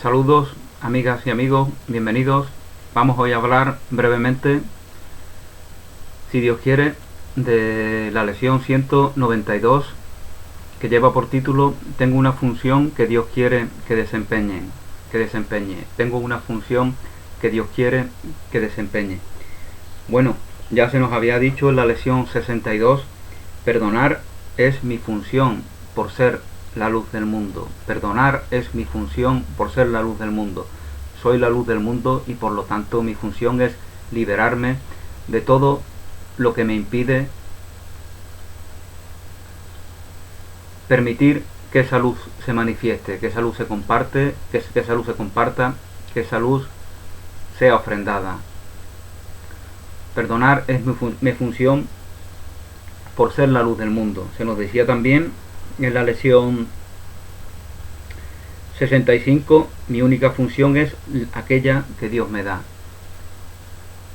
Saludos amigas y amigos, bienvenidos. Vamos hoy a hablar brevemente, si Dios quiere, de la lección 192 que lleva por título Tengo una función que Dios quiere que desempeñe. Tengo una función que Dios quiere que desempeñe. Bueno, ya se nos había dicho en la lección 62, perdonar es mi función por ser la luz del mundo. Perdonar es mi función por ser la luz del mundo. Soy la luz del mundo y por lo tanto mi función es liberarme de todo lo que me impide permitir que esa luz se manifieste, que esa luz se comparte, que esa luz se comparta, que esa luz sea ofrendada. Perdonar es mi función por ser la luz del mundo. Se nos decía también en la lección 65, mi única función es aquella que Dios me da.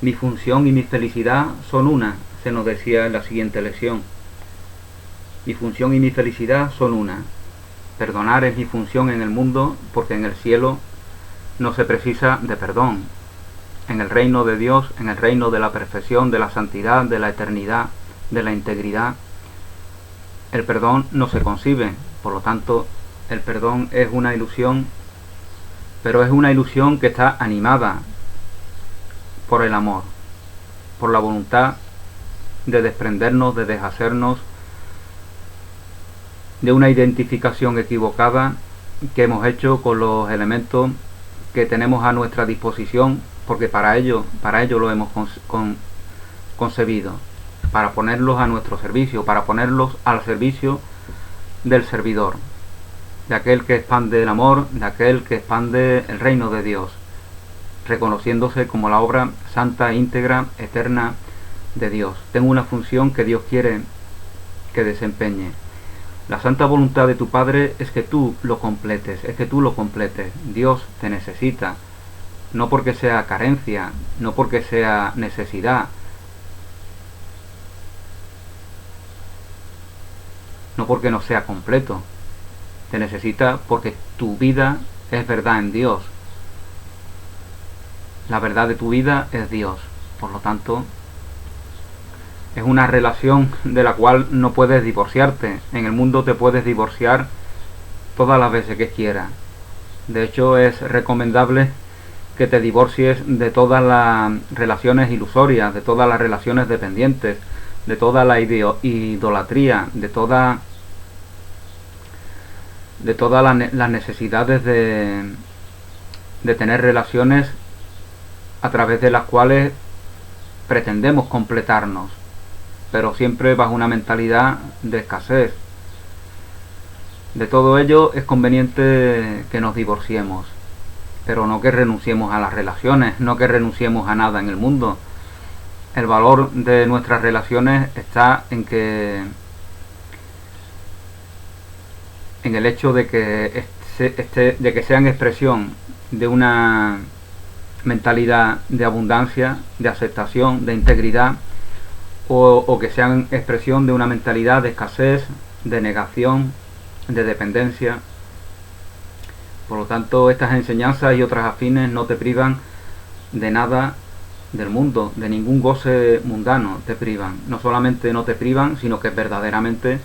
Mi función y mi felicidad son una, se nos decía en la siguiente lección. Mi función y mi felicidad son una. Perdonar es mi función en el mundo, porque en el cielo no se precisa de perdón. En el reino de Dios, en el reino de la perfección, de la santidad, de la eternidad, de la integridad, el perdón no se concibe. Por lo tanto, el perdón es una ilusión, pero es una ilusión que está animada por el amor, por la voluntad de desprendernos, de deshacernos de una identificación equivocada que hemos hecho con los elementos que tenemos a nuestra disposición, porque para ello lo hemos concebido, para ponerlos a nuestro servicio, para ponerlos al servicio del servidor, de aquel que expande el amor, de aquel que expande el reino de Dios, reconociéndose como la obra santa, íntegra, eterna de Dios. Tengo una función que Dios quiere que desempeñe. La santa voluntad de tu Padre es que tú lo completes, Dios te necesita, no porque sea carencia, no porque sea necesidad, no porque no sea completo. Te necesita porque tu vida es verdad en Dios. La verdad de tu vida es Dios. Por lo tanto, es una relación de la cual no puedes divorciarte. En el mundo te puedes divorciar todas las veces que quieras. De hecho, es recomendable que te divorcies de todas las relaciones ilusorias, de todas las relaciones dependientes, de toda la idolatría, de todas las necesidades de tener relaciones a través de las cuales pretendemos completarnos, pero siempre bajo una mentalidad de escasez. De todo ello es conveniente que nos divorciemos, pero no que renunciemos a las relaciones, no que renunciemos a nada en el mundo. El valor de nuestras relaciones está en el hecho de que sean expresión de una mentalidad de abundancia, de aceptación, de integridad, o que sean expresión de una mentalidad de escasez, de negación, de dependencia. Por lo tanto, estas enseñanzas y otras afines no te privan de nada del mundo, de ningún goce mundano te privan. No solamente no te privan, sino que verdaderamente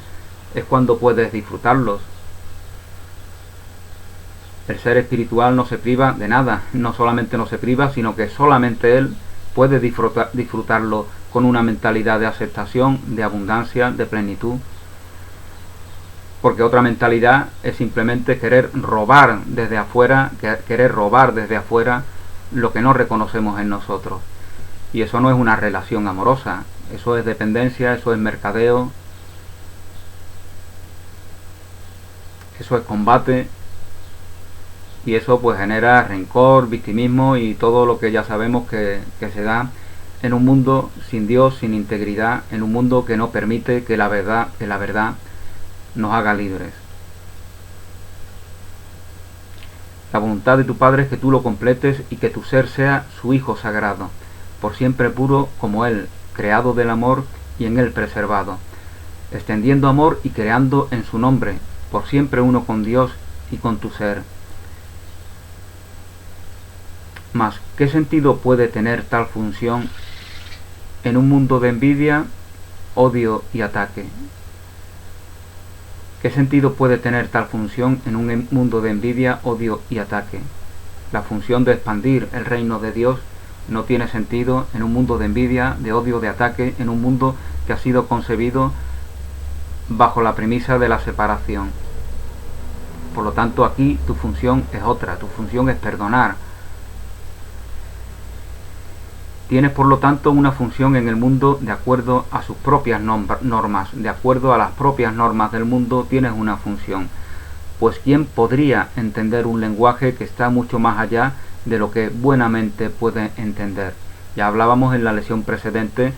es cuando puedes disfrutarlos. El ser espiritual no se priva de nada, no solamente no se priva, sino que solamente él puede disfrutarlo con una mentalidad de aceptación, de abundancia, de plenitud. Porque otra mentalidad es simplemente querer robar desde afuera lo que no reconocemos en nosotros. Y eso no es una relación amorosa, eso es dependencia, eso es mercadeo, eso es combate, y eso pues genera rencor, victimismo y todo lo que ya sabemos que se da en un mundo sin Dios, sin integridad, en un mundo que no permite que la verdad nos haga libres. La voluntad de tu Padre es que tú lo completes y que tu ser sea su Hijo sagrado, por siempre puro como Él, creado del amor y en Él preservado, extendiendo amor y creando en su nombre, por siempre uno con Dios y con tu ser. Mas, ¿qué sentido puede tener tal función en un mundo de envidia, odio y ataque? ¿Qué sentido puede tener tal función en un mundo de envidia, odio y ataque? La función de expandir el reino de Dios no tiene sentido en un mundo de envidia, de odio, de ataque, en un mundo que ha sido concebido bajo la premisa de la separación. Por lo tanto, aquí tu función es otra, tu función es perdonar. Tienes, por lo tanto, una función en el mundo de acuerdo a sus propias normas, de acuerdo a las propias normas del mundo tienes una función. Pues ¿quién podría entender un lenguaje que está mucho más allá de lo que buenamente puede entender? Ya hablábamos en la lección precedente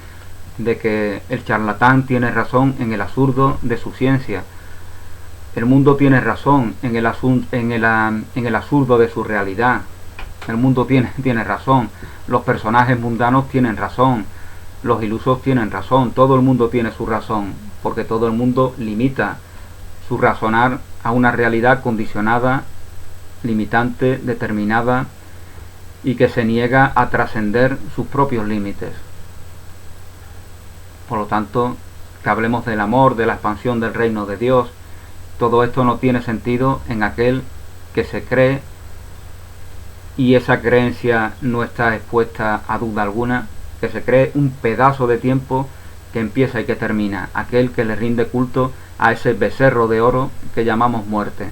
de que el charlatán tiene razón en el absurdo de su ciencia. El mundo tiene razón en el absurdo de su realidad. El mundo tiene razón. Los personajes mundanos tienen razón. Los ilusos tienen razón. Todo el mundo tiene su razón, porque todo el mundo limita su razonar a una realidad condicionada, limitante, determinada, y que se niega a trascender sus propios límites. Por lo tanto, que hablemos del amor, de la expansión del reino de Dios, todo esto no tiene sentido en aquel que se cree y esa creencia no está expuesta a duda alguna, que se cree un pedazo de tiempo que empieza y que termina, aquel que le rinde culto a ese becerro de oro que llamamos muerte.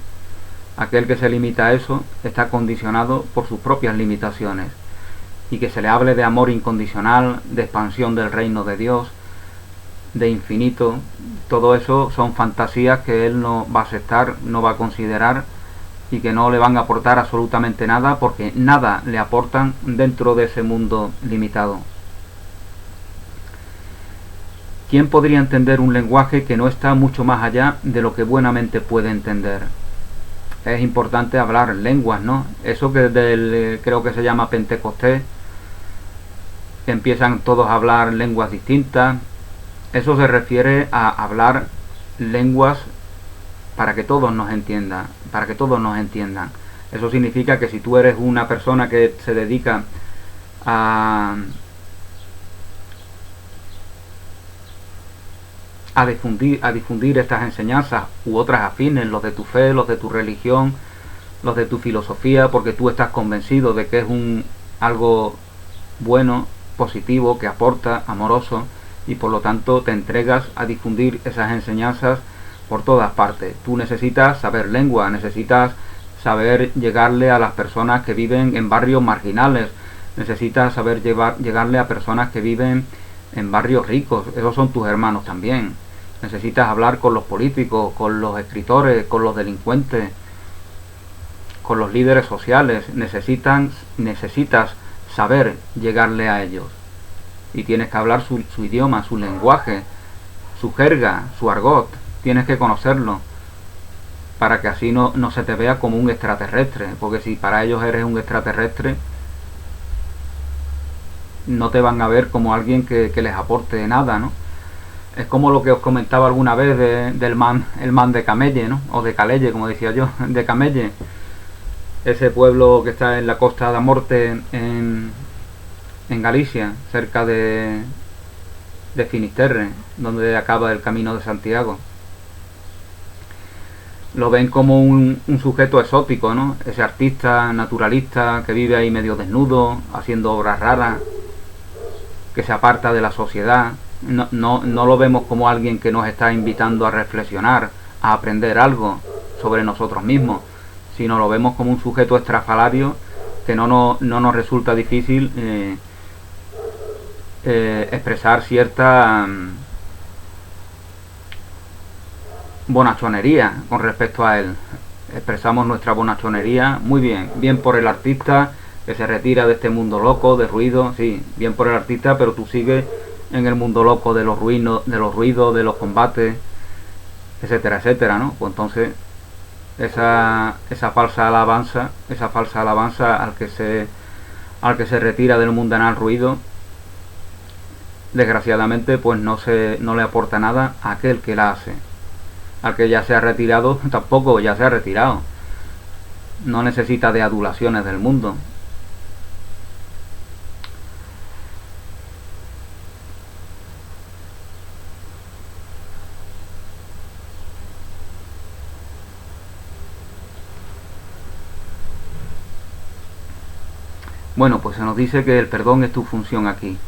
Aquel que se limita a eso está condicionado por sus propias limitaciones, y que se le hable de amor incondicional, de expansión del reino de Dios, de infinito, todo eso son fantasías que él no va a aceptar, no va a considerar, y que no le van a aportar absolutamente nada, porque nada le aportan dentro de ese mundo limitado. ¿Quién podría entender un lenguaje que no está mucho más allá de lo que buenamente puede entender? Es importante hablar lenguas, ¿no? Eso que creo que se llama Pentecostés, que empiezan todos a hablar lenguas distintas, eso se refiere a hablar lenguas para que todos nos entiendan, Eso significa que si tú eres una persona que se dedica a difundir estas enseñanzas u otras afines, los de tu fe, los de tu religión, los de tu filosofía, porque tú estás convencido de que es algo bueno, positivo, que aporta, amoroso, y por lo tanto te entregas a difundir esas enseñanzas por todas partes. Tú necesitas saber lengua, necesitas saber llegarle a las personas que viven en barrios marginales, necesitas saber llegarle a personas que viven en barrios ricos, esos son tus hermanos también. Necesitas hablar con los políticos, con los escritores, con los delincuentes, con los líderes sociales. Necesitas saber llegarle a ellos. Y tienes que hablar su idioma, su lenguaje, su jerga, su argot. Tienes que conocerlo para que así no se te vea como un extraterrestre. Porque si para ellos eres un extraterrestre, no te van a ver como alguien que les aporte nada, ¿no? Es como lo que os comentaba alguna vez el man de Camelle, ¿no? O de Calelle, como decía yo, de Camelle. Ese pueblo que está en la Costa da Morte, en Galicia, cerca de Finisterre, donde acaba el Camino de Santiago. Lo ven como un sujeto exótico, ¿no? Ese artista naturalista que vive ahí medio desnudo, haciendo obras raras, que se aparta de la sociedad. No lo vemos como alguien que nos está invitando a reflexionar, a aprender algo sobre nosotros mismos, sino lo vemos como un sujeto estrafalario que no nos resulta difícil expresar cierta bonachonería con respecto a él. Expresamos nuestra bonachonería muy bien por el artista que se retira de este mundo loco, de ruido, sí, bien por el artista, pero tú sigues en el mundo loco de los ruidos, de los combates, etcétera, etcétera, ¿no? Pues entonces esa falsa alabanza al que se retira del mundanal ruido, desgraciadamente pues no le aporta nada a aquel que la hace. Al que ya se ha retirado, tampoco ya se ha retirado. No necesita de adulaciones del mundo. Bueno, pues se nos dice que el perdón es tu función aquí.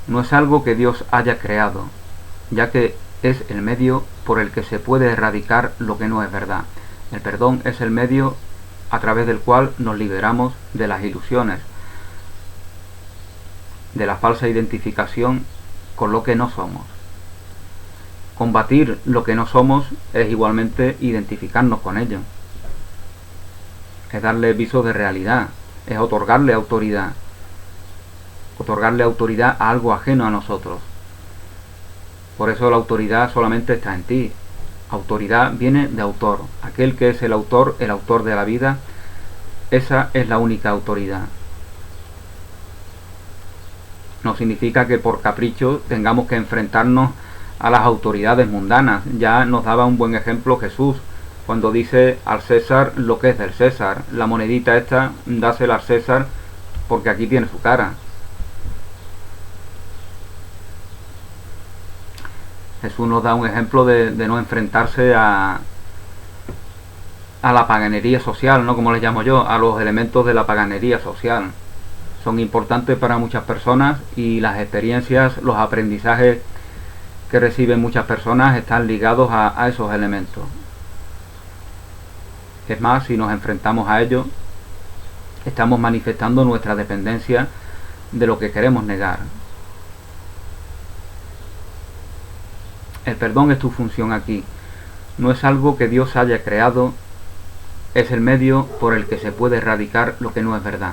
No es algo que Dios haya creado, ya que es el medio por el que se puede erradicar lo que no es verdad. El perdón es el medio a través del cual nos liberamos de las ilusiones, de la falsa identificación con lo que no somos. Combatir lo que no somos es igualmente identificarnos con ello. Es darle viso de realidad, es otorgarle autoridad a algo ajeno a nosotros. Por eso la autoridad solamente está en ti. Autoridad viene de autor. Aquel que es el autor de la vida, esa es la única autoridad. No significa que por capricho tengamos que enfrentarnos a las autoridades mundanas. Ya nos daba un buen ejemplo Jesús cuando dice al César lo que es del César. La monedita esta, dásela al César porque aquí tiene su cara. Jesús nos da un ejemplo de no enfrentarse a la paganería social, ¿no? Como le llamo yo, a los elementos de la paganería social. Son importantes para muchas personas y las experiencias, los aprendizajes que reciben muchas personas están ligados a esos elementos. Es más, si nos enfrentamos a ellos, estamos manifestando nuestra dependencia de lo que queremos negar. El perdón es tu función aquí. No es algo que Dios haya creado, es el medio por el que se puede erradicar lo que no es verdad.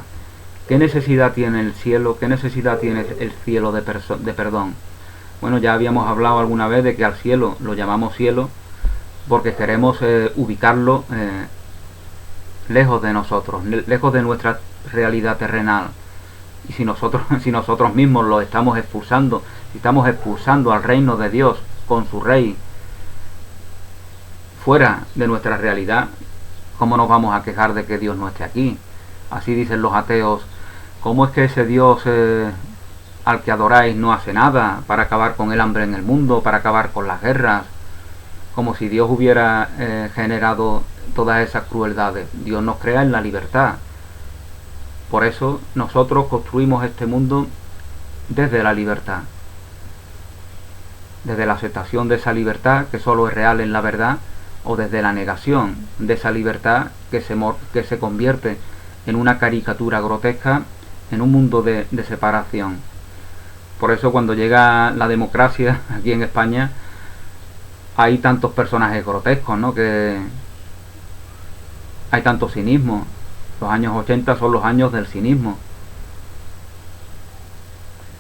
¿Qué necesidad tiene el cielo? ¿Qué necesidad tiene el cielo de perdón? Bueno, ya habíamos hablado alguna vez de que al cielo lo llamamos cielo porque queremos ubicarlo lejos de nosotros, lejos de nuestra realidad terrenal. Y si nosotros mismos lo estamos expulsando, si estamos expulsando al reino de Dios con su rey fuera de nuestra realidad, ¿cómo nos vamos a quejar de que Dios no esté aquí? Así dicen los ateos. ¿Cómo es que ese Dios al que adoráis no hace nada para acabar con el hambre en el mundo, para acabar con las guerras? Como si Dios hubiera generado todas esas crueldades. Dios nos crea en la libertad. Por eso nosotros construimos este mundo desde la libertad. Desde la aceptación de esa libertad que solo es real en la verdad, o desde la negación de esa libertad que se convierte en una caricatura grotesca, en un mundo de separación. Por eso cuando llega la democracia aquí en España hay tantos personajes grotescos, ¿no? Que hay tanto cinismo. Los años 80 son los años del cinismo.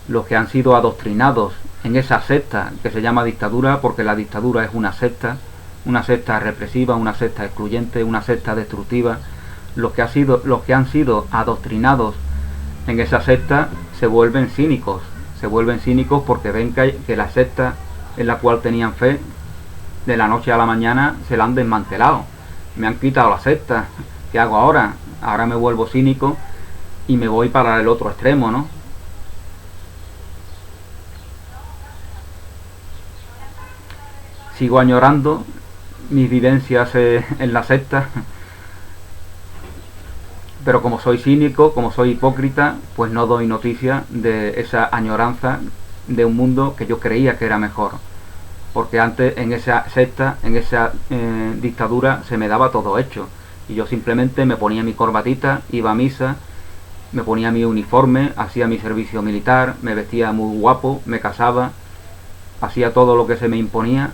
Los que han sido adoctrinados en esa secta que se llama dictadura, porque la dictadura es una secta represiva, una secta excluyente, una secta destructiva. Los que han sido adoctrinados en esa secta se vuelven cínicos porque ven que la secta en la cual tenían fe, de la noche a la mañana se la han desmantelado. Me han quitado la secta, ¿qué hago ahora? Ahora me vuelvo cínico y me voy para el otro extremo, ¿no? Sigo añorando mis vivencias en la secta, pero como soy cínico, como soy hipócrita, pues no doy noticia de esa añoranza de un mundo que yo creía que era mejor. Porque antes en esa secta, en esa dictadura, se me daba todo hecho. Y yo simplemente me ponía mi corbatita, iba a misa, me ponía mi uniforme, hacía mi servicio militar, me vestía muy guapo, me casaba, hacía todo lo que se me imponía,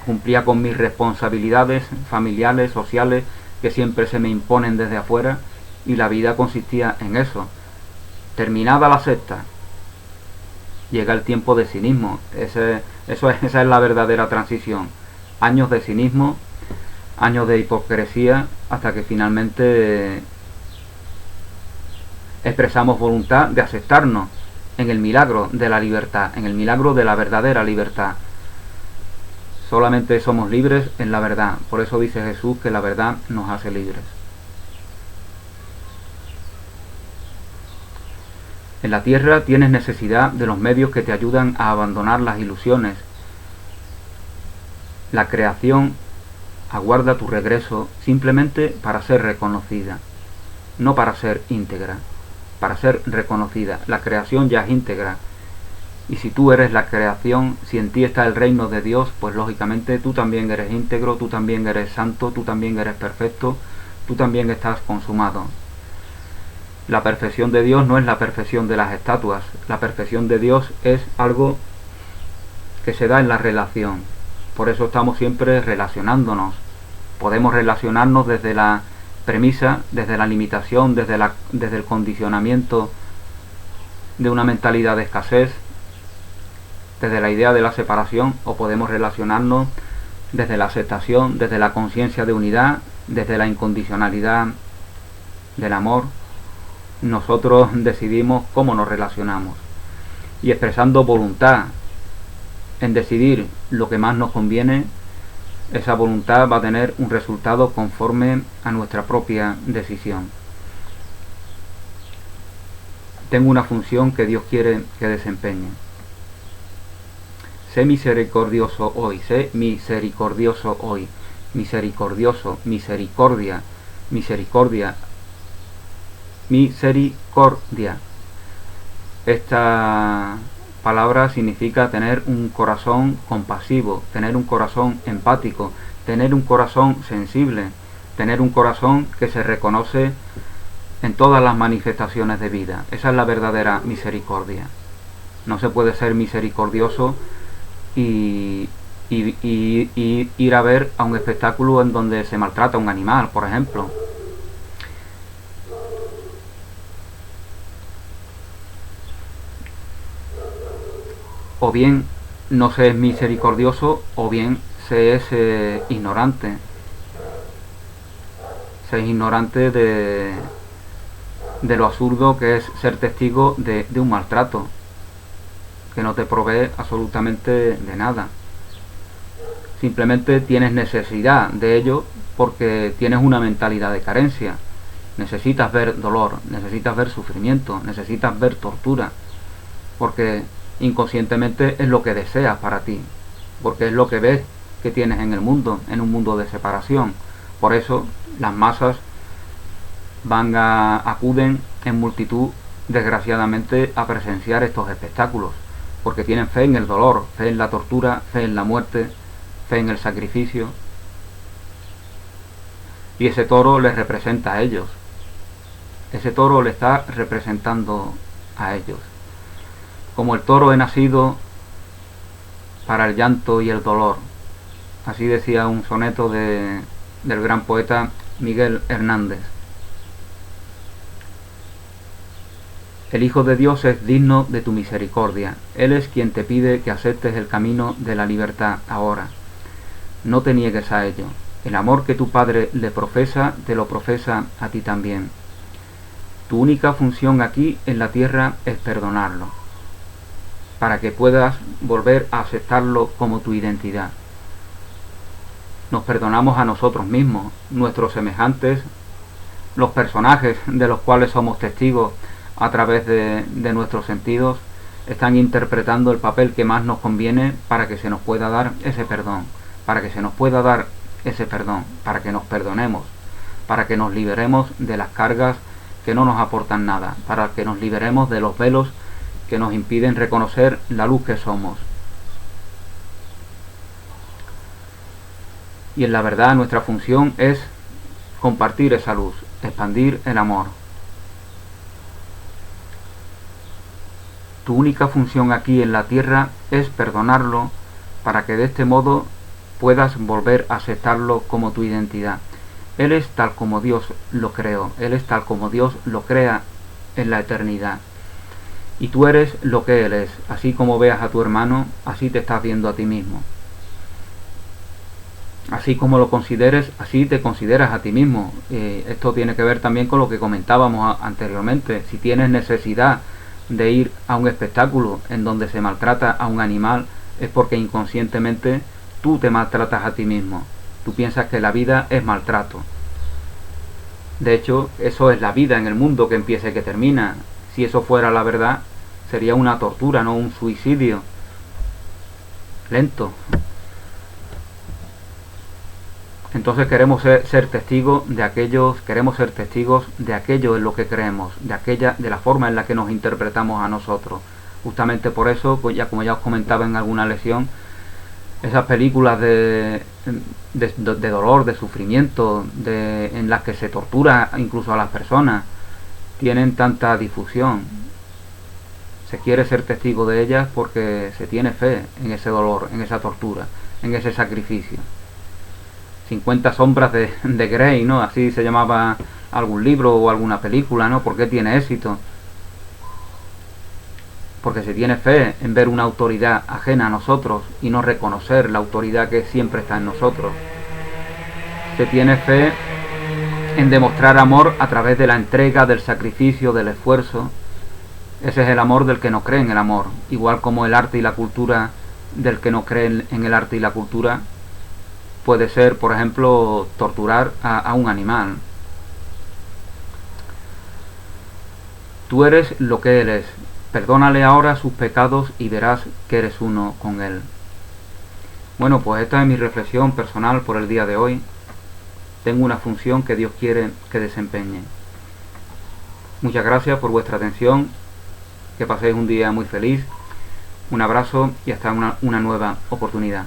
cumplía con mis responsabilidades familiares, sociales, que siempre se me imponen desde afuera, y la vida consistía en eso. Terminada la secta, llega el tiempo de cinismo. Esa es la verdadera transición. Años de cinismo, años de hipocresía, hasta que finalmente expresamos voluntad de aceptarnos en el milagro de la libertad, en el milagro de la verdadera libertad. Solamente somos libres en la verdad. Por eso dice Jesús que la verdad nos hace libres. En la tierra tienes necesidad de los medios que te ayudan a abandonar las ilusiones. La creación aguarda tu regreso simplemente para ser reconocida, no para ser íntegra. para ser reconocida. La creación ya es íntegra. Y si tú eres la creación, si en ti está el reino de Dios, pues lógicamente tú también eres íntegro, tú también eres santo, tú también eres perfecto, tú también estás consumado. La perfección de Dios no es la perfección de las estatuas. La perfección de Dios es algo que se da en la relación. Por eso estamos siempre relacionándonos. Podemos relacionarnos desde la premisa, desde la limitación, desde el condicionamiento de una mentalidad de escasez, desde la idea de la separación, o podemos relacionarnos desde la aceptación, desde la conciencia de unidad, desde la incondicionalidad del amor. Nosotros decidimos cómo nos relacionamos, y expresando voluntad en decidir lo que más nos conviene, esa voluntad va a tener un resultado conforme a nuestra propia decisión. Tengo una función que Dios quiere que desempeñe. Sé misericordioso hoy, sé misericordioso hoy. Misericordioso, misericordia, misericordia, misericordia. Esta palabra significa tener un corazón compasivo, tener un corazón empático, tener un corazón sensible, tener un corazón que se reconoce en todas las manifestaciones de vida. Esa es la verdadera misericordia. No se puede ser misericordioso y ir a ver a un espectáculo en donde se maltrata a un animal, por ejemplo. O bien no se es misericordioso, o bien se es ignorante. Se es ignorante de lo absurdo que es ser testigo de un maltrato que no te provee absolutamente de nada. Simplemente tienes necesidad de ello porque tienes una mentalidad de carencia. Necesitas ver dolor, necesitas ver sufrimiento, necesitas ver tortura, porque inconscientemente es lo que deseas para ti, porque es lo que ves que tienes en el mundo, en un mundo de separación. Por eso las masas acuden en multitud, desgraciadamente, a presenciar estos espectáculos, porque tienen fe en el dolor, fe en la tortura, fe en la muerte, fe en el sacrificio, y ese toro les representa a ellos. Ese toro le está representando a ellos. Como el toro he nacido para el llanto y el dolor. Así decía un soneto del gran poeta Miguel Hernández. El Hijo de Dios es digno de tu misericordia. Él es quien te pide que aceptes el camino de la libertad ahora. No te niegues a ello. El amor que tu Padre le profesa, te lo profesa a ti también. Tu única función aquí en la tierra es perdonarlo, para que puedas volver a aceptarlo como tu identidad. Nos perdonamos a nosotros mismos, nuestros semejantes, los personajes de los cuales somos testigos a través de nuestros sentidos, están interpretando el papel que más nos conviene para que se nos pueda dar ese perdón, para que se nos pueda dar ese perdón, para que nos perdonemos, para que nos liberemos de las cargas que no nos aportan nada, para que nos liberemos de los velos que nos impiden reconocer la luz que somos. Y en la verdad nuestra función es compartir esa luz, expandir el amor. Tu única función aquí en la tierra es perdonarlo, para que de este modo puedas volver a aceptarlo como tu identidad. Él es tal como Dios lo creó, Él es tal como Dios lo crea en la eternidad. Y tú eres lo que Él es. Así como veas a tu hermano, así te estás viendo a ti mismo. Así como lo consideres, así te consideras a ti mismo. Esto tiene que ver también con lo que comentábamos anteriormente. Si tienes necesidad de ir a un espectáculo en donde se maltrata a un animal, es porque inconscientemente tú te maltratas a ti mismo. Tú piensas que la vida es maltrato. De hecho, eso es la vida en el mundo, que empieza y que termina. Si eso fuera la verdad, sería una tortura, no un suicidio lento. Entonces queremos ser testigos de aquellos, queremos ser testigos de aquello en lo que creemos, de la forma en la que nos interpretamos a nosotros. Justamente por eso, pues como ya os comentaba en alguna lección, esas películas de dolor, de sufrimiento, en las que se tortura incluso a las personas, tienen tanta difusión. Se quiere ser testigo de ellas porque se tiene fe en ese dolor, en esa tortura, en ese sacrificio. 50 sombras de Grey, ¿no? Así se llamaba algún libro o alguna película, ¿no? ¿Por qué tiene éxito? Porque se tiene fe en ver una autoridad ajena a nosotros y no reconocer la autoridad que siempre está en nosotros. Se tiene fe en demostrar amor a través de la entrega, del sacrificio, del esfuerzo. Ese es el amor del que no cree en el amor, igual como el arte y la cultura del que no cree en el arte y la cultura puede ser, por ejemplo, torturar a un animal. Tú eres lo que Él es. Perdónale ahora sus pecados y verás que eres uno con Él. Bueno, pues esta es mi reflexión personal por el día de hoy. Tengo una función que Dios quiere que desempeñe. Muchas gracias por vuestra atención. Que paséis un día muy feliz. Un abrazo y hasta una nueva oportunidad.